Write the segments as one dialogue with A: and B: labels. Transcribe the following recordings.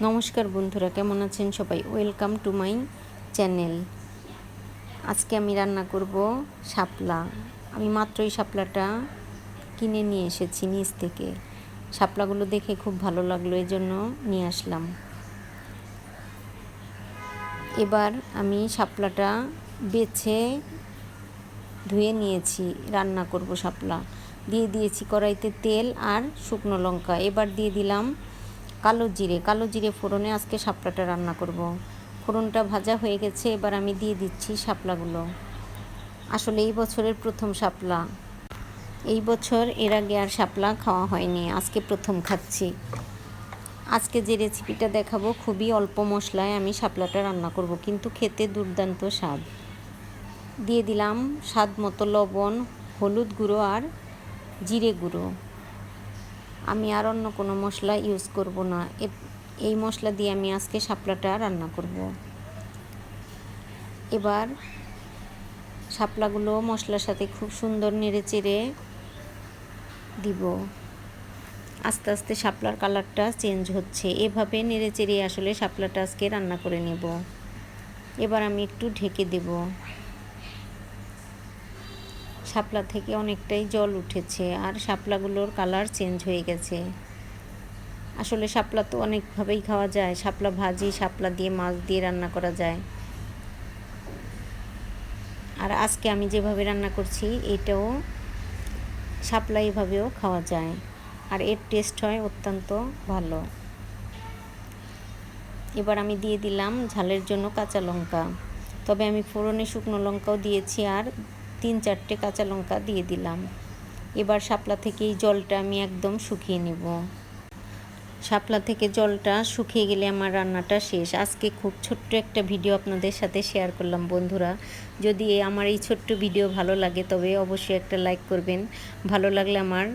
A: নমস্কার বন্ধুরা, কেমন আছেন সবাই? Welcome to my channel. আজকে আমি রান্না করব শাপলা। আমি মাত্রই শাপলাটা কিনে নিয়ে এসেছি নিচ থেকে। শাপলাগুলো দেখে খুব ভালো লাগলো, এই জন্য নিয়ে আসলাম। এবার আমি শাপলাটা বেছে ধুয়ে নিয়েছি, রান্না করব শাপলা। দিয়ে দিয়েছি কড়াইতে তেল আর শুকনো লঙ্কা। এবার দিয়ে দিলাম কালো জিরে ফোড়নে আজকে শাপলাটা রান্না করব। ফোড়নটা ভাজা হয়ে গেছে, এবার আমি দিয়ে দিচ্ছি শাপলাগুলো। আসলে এই বছরের প্রথম শাপলা, এই বছর এর আগে আর শাপলা খাওয়া হয়নি, আজকে প্রথম খাচ্ছি। আজকে যে রেসিপিটা দেখাবো খুবই অল্প মশলায় আমি শাপলাটা রান্না করব, কিন্তু খেতে দুর্দান্ত স্বাদ। দিয়ে দিলাম স্বাদ মতো লবণ, হলুদ গুঁড়ো আর জিরে গুঁড়ো। আমি আর অন্য কোনো মশলা ইউজ করব না, এই মশলা দিয়ে আমি আজকে শাপলাটা রান্না করব। এবার শাপলাগুলো মশলার সাথে খুব সুন্দর নেড়ে চেড়ে দিব। আস্তে আস্তে শাপলার কালারটা চেঞ্জ হচ্ছে, এভাবে নেড়ে চেড়ে আসলে শাপলাটা আজকে রান্না করে নেব। এবার আমি একটু ঢেকে দেব। শাপলা থেকে অনেকটাই জল উঠেছে আর শাপলাগুলোর কালার চেঞ্জ হয়ে গেছে। আসলে শাপলা তো অনেকভাবেই খাওয়া যায়, শাপলা ভাজি, শাপলা দিয়ে মাছ দিয়ে রান্না করা যায়। আর আজকে আমি যেভাবে রান্না করছি এটাও শাপলা এভাবেও খাওয়া যায়, আর এর টেস্ট হয় অত্যন্ত ভালো। এবার আমি দিয়ে দিলাম ঝালের জন্য কাঁচা লঙ্কা, তবে আমি ফোড়নে শুকনো লঙ্কাও দিয়েছি আর 3-4টে কাঁচা লঙ্কা দিয়ে দিলাম। এবার শাপলা থেকে এই জলটা আমি একদম শুকিয়ে নেব। শাপলা থেকে জলটা শুকিয়ে গেলে আমার রান্নাটা শেষ। আজকে খুব ছোট্ট একটা ভিডিও আপনাদের সাথে শেয়ার করলাম বন্ধুরা। যদি আমার এই ছোট্ট ভিডিও ভালো লাগে তবে অবশ্যই একটা লাইক করবেন। ভালো লাগলে আমার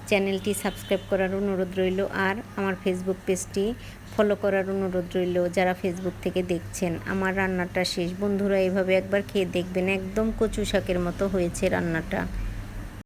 A: চ্যানেলটি সাবস্ক্রাইব করার অনুরোধ রইল, আর আমার ফেসবুক পেজটি ফলো করার অনুরোধ রইল যারা ফেসবুক থেকে দেখছেন। আমার রান্নাটা শেষ বন্ধুরা, এভাবে একবার খেয়ে দেখবেন, একদম কচু শাকের মতো হয়েছে রান্নাটা।